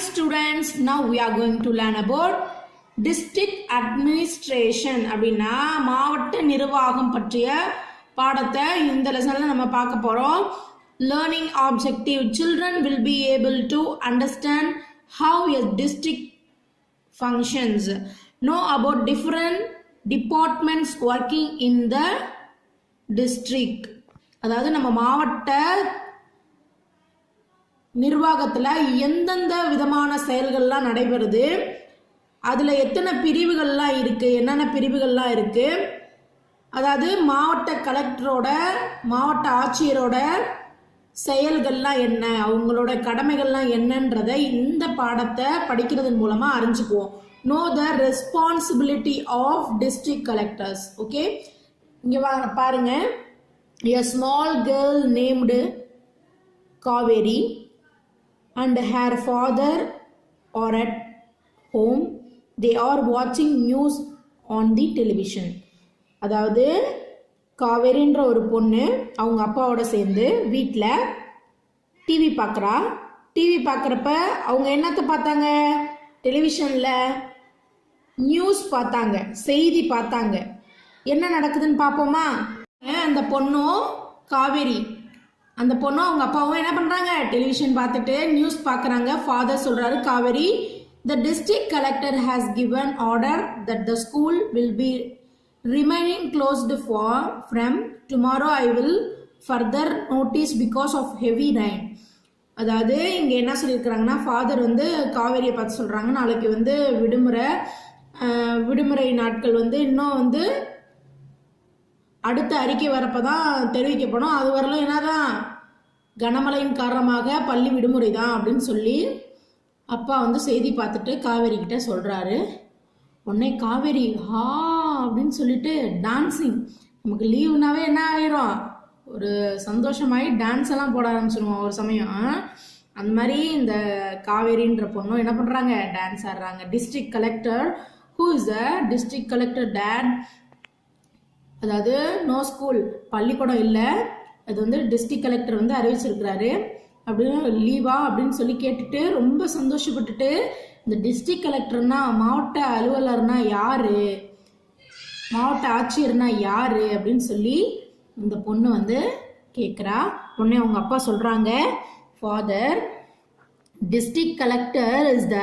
students, now we are going to learn about district administration. அப்படின்னா மாவட்ட நிர்வாகம் பற்றிய பாடத்தை இந்த லெசன்ல நம்ம பார்க்க போறோம். Learning objective: children will be able to understand how a district functions, know about different departments working in the district. அதாவது நம்ம மாவட்ட நிர்வாகத்துல எந்தெந்த விதமான செயல்கள்லாம் நடைபெறுது, அதுல எத்தனை பிரிவுகள்லாம் இருக்கு, என்னென்ன பிரிவுகள்லாம் இருக்கு, அதாவது மாவட்ட கலெக்டரோட மாவட்ட ஆட்சியரோட செயல்கள்லாம் என்ன, அவங்களோட கடமைகள்லாம் என்னன்றதை இந்த பாடத்தை படிக்கிறதன் மூலமா அறிஞ்சுக்குவோம். Know the responsibility of district collectors. Okay, இங்க பாருங்க. A small girl named Kaveri and her father are at home. They are watching news on the television. அதாவது காவேரின்ற ஒரு பொண்ணு அவங்க அப்பாவோட சேர்ந்து வீட்டில் டிவி பார்க்குறா. டிவி பார்க்குறப்ப அவங்க என்னத்தை பார்த்தாங்க, டெலிவிஷனில் நியூஸ் பார்த்தாங்க, செய்தி பார்த்தாங்க. என்ன நடக்குதுன்னு பார்ப்போமா? அந்த பொண்ணும் காவேரி, அந்த பொண்ணும் அவங்க அப்பாவும் என்ன பண்ணுறாங்க, டெலிவிஷன் பார்த்துட்டு நியூஸ் பார்க்குறாங்க. ஃபாதர் சொல்கிறாரு, Kaveri, the district collector has given order that the school will be remaining closed from tomorrow. I will further notice because of heavy rain. அதாவது இங்கே என்ன சொல்லியிருக்கிறாங்கன்னா, ஃபாதர் வந்து காவேரியை பார்த்து சொல்கிறாங்க, நாளைக்கு வந்து விடுமுறை நாட்கள் வந்து இன்னும் அடுத்த அறிக்கை வரப்போ தான் தெரிவிக்கப்படும். அது வரலும் என்னதான் கனமழையின் காரணமாக பள்ளி விடுமுறை தான் அப்படின்னு சொல்லி அப்பா செய்தி பார்த்துட்டு காவேரி கிட்ட சொல்கிறாரு. உடனே காவேரி அப்படின்னு சொல்லிட்டு டான்ஸிங், நமக்கு லீவுனாவே என்ன ஆயிரும், ஒரு சந்தோஷமாயி டான்ஸ் எல்லாம் போட ஆரம்பிச்சிருவோம் ஒரு சமயம். அந்த மாதிரி இந்த காவேரின்ற பொண்ணும் என்ன பண்ணுறாங்க, டான்ஸ் ஆடுறாங்க. District collector, who is the district collector date, அதாவது நோ ஸ்கூல், பள்ளிக்கூடம் இல்லை, அது டிஸ்ட்ரிக்ட் கலெக்டர் அறிவிச்சிருக்கிறாரு. அப்படின்னு லீவா அப்படின்னு சொல்லி கேட்டுட்டு ரொம்ப சந்தோஷப்பட்டுட்டு, இந்த டிஸ்ட்ரிக்ட் கலெக்டர்னா மாவட்ட அலுவலர்னா யாரு, மாவட்ட ஆட்சியர்னா யாரு அப்படின்னு சொல்லி இந்த பொண்ணு கேட்குறா. உடனே அவங்க அப்பா சொல்றாங்க, father, district collector is the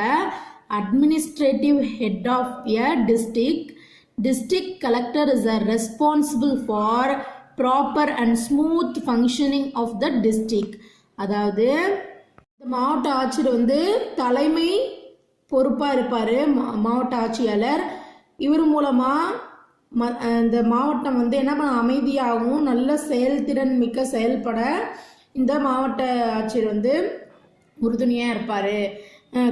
administrative head of a district. District collector is responsible for proper and smooth functioning of the district. அதாவது இந்த மாவட்ட ஆட்சியர் தலைமை பொறுப்பாக இருப்பார், மாவட்ட ஆட்சியாளர். இவர் மூலமாக இந்த மாவட்டம் என்ன பண்ண, அமைதியாகவும் நல்ல செயல்திறன் மிக்க செயல்பட இந்த மாவட்ட ஆட்சியர் உறுதுணையாக இருப்பார்.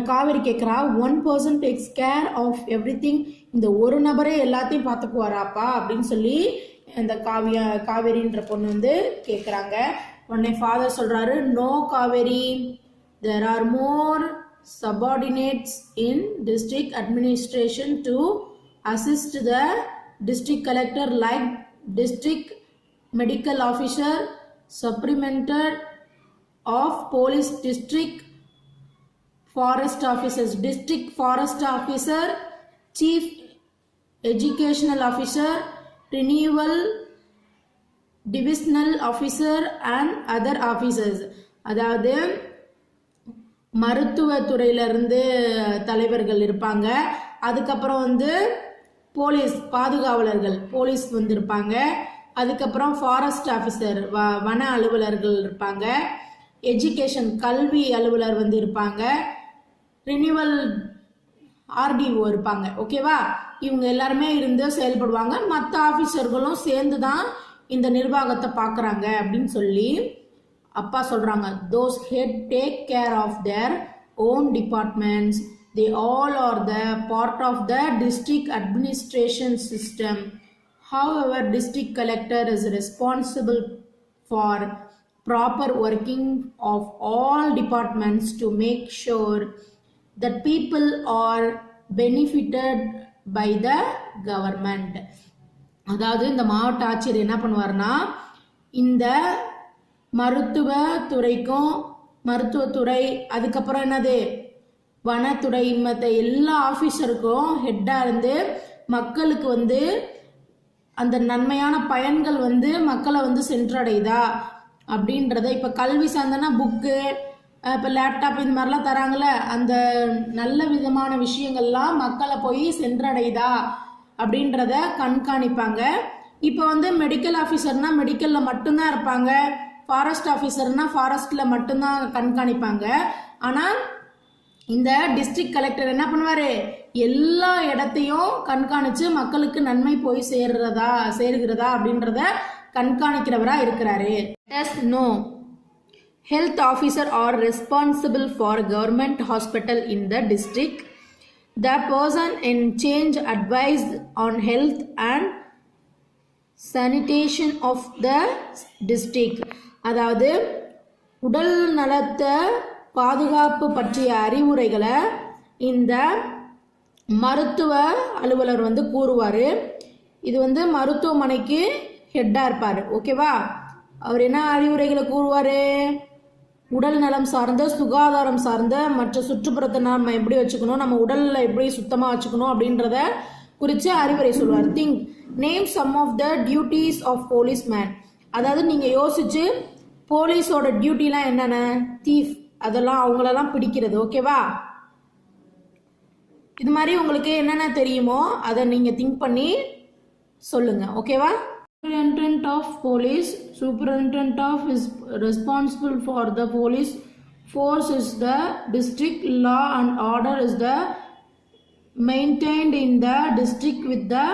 காவேரி கேட்குறா, 1 person takes care of everything. இந்த ஒரு நபரே எல்லாத்தையும் பார்த்துக்குவாராப்பா அப்படின்னு சொல்லி இந்த காவேரின்ற பொண்ணு கேட்குறாங்க. உடனே ஃபாதர் சொல்கிறாரு, no Kaveri, there are more subordinates in district administration to assist the district collector, like district medical officer, superintendent of police, district forest officers, district forest officer, chief educational officer, renewal divisional officer and other officers. அதாவது மருத்துவத்துறையிலிருந்து தலைவர்கள் இருப்பாங்க. அதுக்கப்புறம் police பாதுகாவலர்கள், police இருப்பாங்க. அதுக்கப்புறம் forest officer, வன அலுவலர்கள் இருப்பாங்க. எஜுகேஷன், கல்வி அலுவலர் இருப்பாங்க. ரினியூவல் ஆர்டிஓ இருப்பாங்க. ஓகேவா? இவங்க எல்லாருமே செயல்படுவாங்க. மற்ற ஆஃபீஸர்களும் சேர்ந்து தான் இந்த நிர்வாகத்தை பார்க்குறாங்க அப்படின்னு சொல்லி அப்பா சொல்கிறாங்க. those head take care of their own departments. They all are the part of the district administration system. However, district collector is responsible for proper working of all departments to make sure that people are benefited by the government. அதாவது இந்த மாவட்ட ஆட்சியர் என்ன பண்ணுவார்னா, இந்த மருத்துவத்துறை, அதுக்கப்புறம் வனத்துறை மற்ற எல்லா ஆஃபீஸருக்கும் ஹெட்டாக இருந்து மக்களுக்கு வந்து அந்த நன்மையான பயன்கள் வந்து மக்களை வந்து சென்றடையுதா அப்படின்றத, இப்போ கல்வி சார்ந்தனா புக்கு, இப்போ லேப்டாப் இந்த மாதிரிலாம் தராங்கல்ல, அந்த நல்ல விதமான விஷயங்கள்லாம் மக்களை போய் சென்றடையுதா அப்படின்றத கண்காணிப்பாங்க. இப்போ வந்து மெடிக்கல் ஆஃபீஸர்னா மெடிக்கலில் மட்டும்தான் இருப்பாங்க, ஃபாரஸ்ட் ஆஃபீஸர்னா ஃபாரஸ்ட்டில் மட்டும்தான் கண்காணிப்பாங்க. ஆனால் இந்த டிஸ்ட்ரிக்ட் கலெக்டர் என்ன பண்ணுவார், எல்லா இடத்தையும் கண்காணித்து மக்களுக்கு நன்மை போய் சேர்கிறதா அப்படின்றத கண்காணிக்கிறவராக இருக்கிறாரு. No health officer are responsible for government hospital in the district. The person in charge advised on health and sanitation of the district. அதாவது உடல் நலத்தை பாதுகாப்பு பற்றிய அறிவுரைகளை இந்த மருத்துவ அலுவலர் வந்து கூறுவார். இது வந்து மருத்துவமனைக்கு ஹெட்டாக இருப்பார். ஓகேவா? அவர் என்ன அறிவுரைகளை கூறுவார், உடல் நலம் சார்ந்த, சுகாதாரம் சார்ந்த, மற்ற சுற்றுப்புறத்தை நம்ம எப்படி வச்சுக்கணும், நம்ம உடலில் எப்படி சுத்தமாக வச்சுக்கணும் அப்படின்றத குறித்து அறிவுரை சொல்வார். Think name some of the duties of policeman. அதாவது நீங்கள் யோசிச்சு போலீஸோட டியூட்டிலாம் என்னென்ன, தீஃப் அதெல்லாம் அவங்களெல்லாம் பிடிக்கிறது. ஓகேவா? இது மாதிரி உங்களுக்கு என்னென்ன தெரியுமோ அதை நீங்கள் திங்க் பண்ணி சொல்லுங்கள். ஓகேவா? Superintendent of police. Superintendent of is responsible for the police force is the district. Law and order is the maintained in the district with the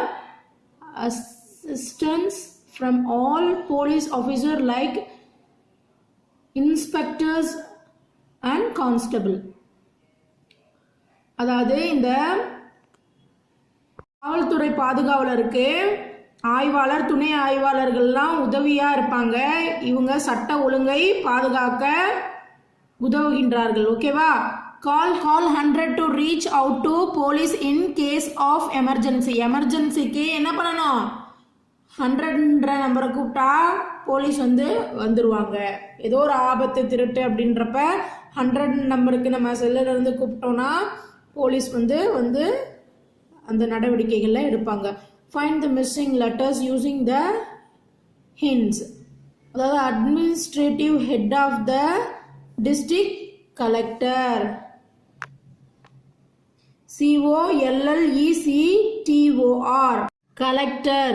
assistance from all police officers like inspectors and constable. அதாவது இந்த காவல்துறை பாதுகாவலருக்கு ஆய்வாளர், துணை ஆய்வாளர்கள்லாம் உதவியாக இருப்பாங்க. இவங்க சட்ட ஒழுங்கை பாதுகாக்க உதவுகின்றார்கள். ஓகேவா? Call 100 to reach out to police in case of emergency. எமர்ஜென்சிக்கு என்ன பண்ணணும், 100ன்ற நம்பரை கூப்பிட்டா போலீஸ் வந்து வந்துடுவாங்க. ஏதோ ஒரு ஆபத்து, திருட்டு அப்படின்றப்ப 100 நம்பருக்கு நம்ம செல்லிருந்து கூப்பிட்டோன்னா போலீஸ் வந்து அந்த நடவடிக்கைகளில் எடுப்பாங்க. Find the missing letters using the hints. அதாவது administrative head of the district collector. COLLECTOR. Collector.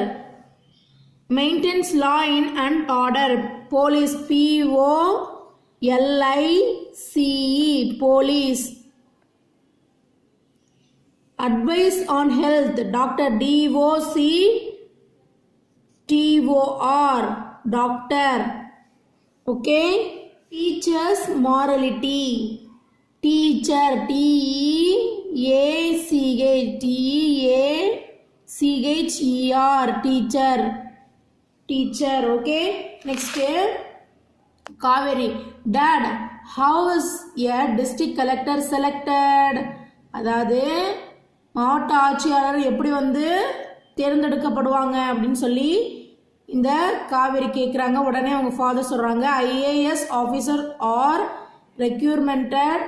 Maintains law and order. Police. POLICE. Police. Advice on health. Doctor. DOCTOR. Doctor. Okay. Teachers morality. Teacher. TEACHER. Teacher. Okay. Next. Kaveri. Dad, how is a district collector selected? அதாவது மாவட்ட ஆட்சியாளர் எப்படி வந்து தேர்ந்தெடுக்கப்படுவாங்க அப்படின்னு சொல்லி இந்த காவேரி கேட்குறாங்க. உடனே அவங்க ஃபாதர் சொல்கிறாங்க, IAS officer are recruited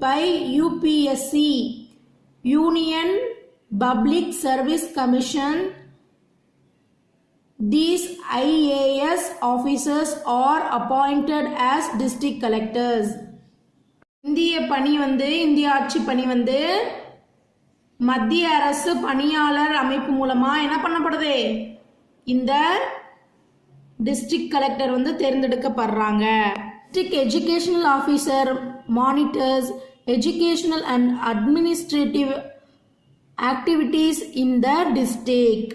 by UPSC, union public service commission. These IAS officers are appointed as district collectors. இந்திய ஆட்சி பணி வந்து மத்திய அரசு பணியாளர் அமைப்பு மூலமா என்ன பண்ணப்படுது, இந்த டிஸ்ட்ரிக்ட் கலெக்டர் வந்து தேர்ந்தெடுக்கப்படுறாங்க. District educational officer monitors educational and administrative activities in the district.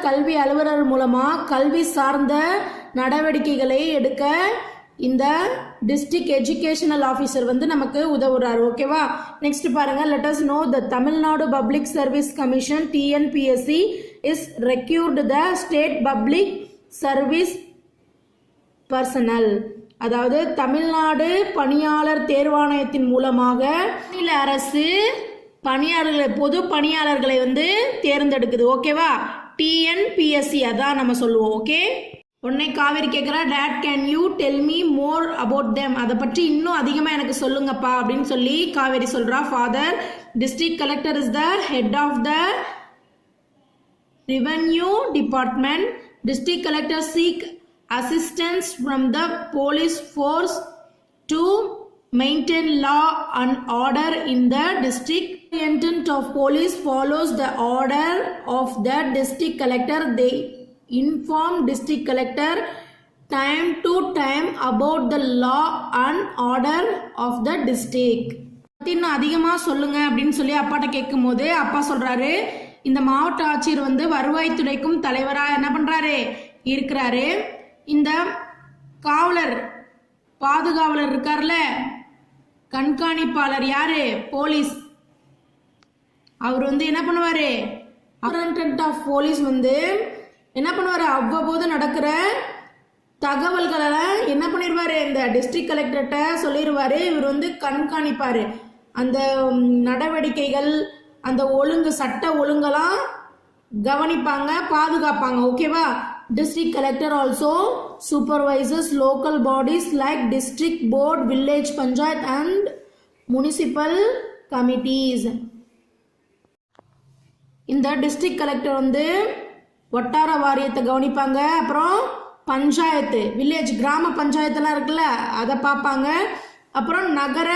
கல்வி அலுவலர் மூலமா கல்வி சார்ந்த நடவடிக்கைகளை எடுக்க இந்த டிஸ்ட்ரிக்ட் எஜுகேஷனல் ஆஃபீஸர் வந்து நமக்கு உதவுறாரு. ஓகேவா? நெக்ஸ்ட் பாருங்க. Let us know the Tamil Nadu public service commission TNPSC is required the state public service personal. அதாவது தமிழ்நாடு பணியாளர் தேர்வாணையத்தின் மூலமாக மாநில அரசு பணியாளர்களை, பொது பணியாளர்களை வந்து தேர்ந்தெடுக்குது. ஓகேவா? TNPSC அதான் நம்ம சொல்லுவோம். ஓகே. உடனே காவேரி கேட்குறா, date can you tell me more about them, அதை பற்றி இன்னும் அதிகமாக எனக்கு சொல்லுங்கப்பா அப்படின்னு சொல்லி காவேரி சொல்கிறா. Father, district collector is the head of the revenue department. District collector seek assistance from the police force to maintain law and order in the district. The intent of police follows the order of the district collector. They inform district collector time to time about the law and order of the district. இன்னும் அதிகமாக சொல்லுங்க அப்படின்னு சொல்லி அப்பாட்ட கேட்கும் போது அப்பா சொல்றாரு, இந்த மாவட்ட ஆட்சியர் வந்து வருவாய்த்துறைக்கும் தலைவராக என்ன பண்றாரு இருக்கிறாரு. இந்த காவலர் பாதுகாவலர் இருக்கார்ல, கண்காணிப்பாளர் யாரு, போலீஸ், அவர் வந்து என்ன பண்ணுவாரு, சூப்பரிண்டென்டென்ட் ஆஃப் போலீஸ் வந்து என்ன பண்ணுவாரு, அவ்வப்போது நடக்கிற தகவல்களை என்ன பண்ணிடுவாரு, இந்த டிஸ்ட்ரிக்ட் கலெக்டர்கிட்ட சொல்லிடுவாரு. இவர் வந்து கண்காணிப்பாரு, அந்த நடவடிக்கைகள், அந்த ஒழுங்கு, சட்ட ஒழுங்கெல்லாம் கவனிப்பாங்க, பாதுகாப்பாங்க. ஓகேவா? District collector also supervises local bodies like district board, village panchayat and municipal committees. இந்த டிஸ்ட்ரிக்ட் கலெக்டர் வந்து வட்டார வாரியத்தை கவனிப்பாங்க, அப்புறம் பஞ்சாயத்து, வில்லேஜ், கிராம பஞ்சாயத்தெல்லாம் இருக்குல்ல அதை பார்ப்பாங்க, அப்புறம் நகர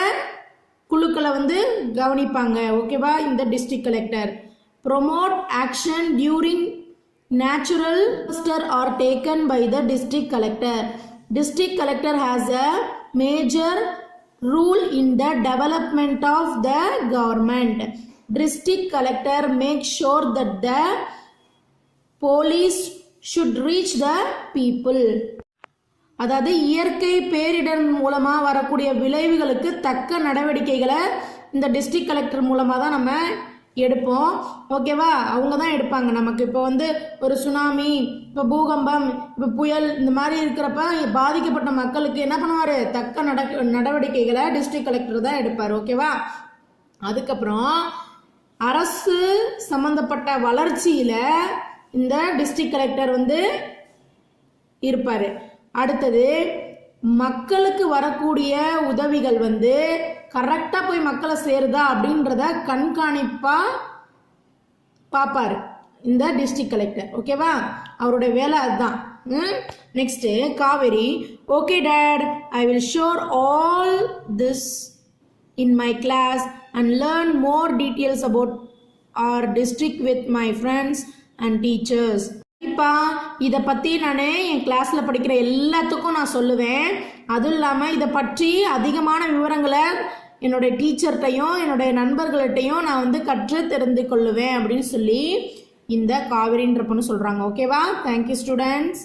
குழுக்களை வந்து கவனிப்பாங்க. ஓகேவா? இந்த district collector promote action during natural disaster are taken by the district collector. District collector has a major role in the development of the government. District collector makes sure that the police should reach the people. அதாவது இயற்கை பேரிடர் மூலமாக வரக்கூடிய விளைவுகளுக்கு தக்க நடவடிக்கைகளை இந்த district collector மூலமாக தான் நம்ம எடுப்போம். ஓகேவா? அவங்க தான் எடுப்பாங்க. நமக்கு இப்போ வந்து ஒரு சுனாமி, இப்போ பூகம்பம், இப்போ புயல், இந்த மாதிரி இருக்கிறப்ப பாதிக்கப்பட்ட மக்களுக்கு என்ன பண்ணுவார், தக்க நடவடிக்கைகளை டிஸ்ட்ரிக்ட் கலெக்டர் தான் எடுப்பார். ஓகேவா? அதுக்கப்புறம் அரசு சம்பந்தப்பட்ட வளர்ச்சியில் இந்த டிஸ்ட்ரிக்ட் கலெக்டர் வந்து இருப்பார். அடுத்தது மக்களுக்கு வரக்கூடிய உதவிகள் வந்து கரெக்டாக போய் மக்களை சேருதா அப்படின்றத கண்காணிப்பாக பார்ப்பார் இந்த டிஸ்ட்ரிக்ட் கலெக்டர். ஓகேவா? அவருடைய வேலை அதுதான். Next Kaveri, okay dad, I will share all this in my class and learn more details about our district with my friends and teachers. இதை பற்றி நான் என் கிளாஸில் படிக்கிற எல்லாத்துக்கும் நான் சொல்லுவேன். அதுவும் இல்லாமல் இதை பற்றி அதிகமான விவரங்களை என்னுடைய டீச்சர்கிட்டையும் என்னுடைய நண்பர்கள்ட்டையும் நான் வந்து கற்று தெரிந்து கொள்ளுவேன் அப்படின்னு சொல்லி இந்த காவேரின்ற பொண்ணு சொல்கிறாங்க. ஓகேவா? Thank you students.